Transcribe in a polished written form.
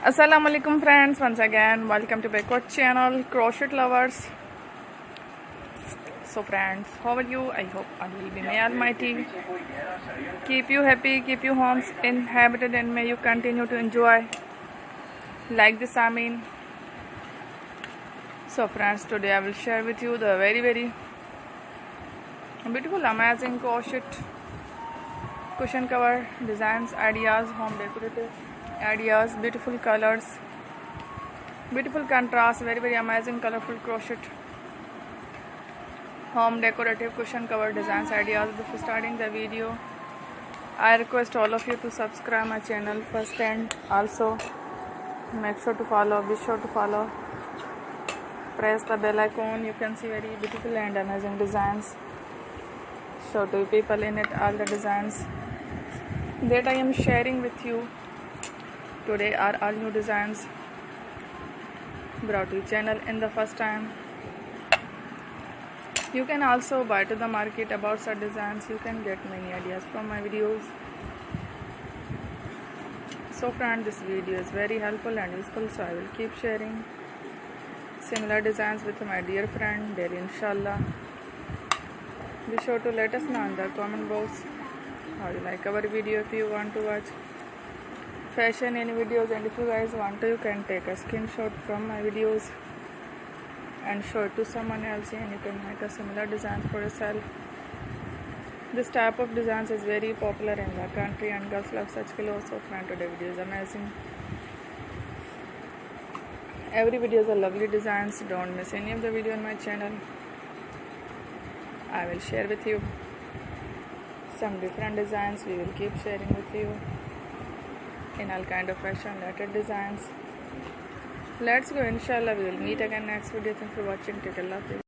Assalamualaikum friends, once again welcome to backward channel crochet lovers. So friends, how are you? I hope I will be may almighty keep you happy, keep your homes inhabited, and may you continue to enjoy like this. So friends, today I will share with you the very beautiful amazing crochet cushion cover designs, ideas, home decorative ideas, beautiful colors, beautiful contrast, very amazing colorful crochet home decorative cushion cover designs ideas. Before starting the video, I request all of you to subscribe my channel first, and also make sure to follow, be sure to follow, press the bell icon. You can see very beautiful and amazing designs. Show to people in it all the designs that I am sharing with you today are all new designs brought to your channel in the first time. You can also buy to the market about such designs. You can get many ideas from my videos. So friend, this video is very helpful and useful, so I will keep sharing similar designs with my dear friend daily, inshallah. Be sure to let us know in the comment box how you like our video. If you want to watch fashion any videos, and if you guys want to, you can take a screenshot from my videos and show it to someone else, and you can make a similar design for yourself. This type of designs is very popular in the country and girls love such clothes. So friend, today video is amazing. Every video is a lovely designs. Don't miss any of the video on my channel. I will share with you some different designs. We will keep sharing with you in all kind of fashion related designs. Let's go, inshallah. We will meet again next video. Thanks for watching. Take a love.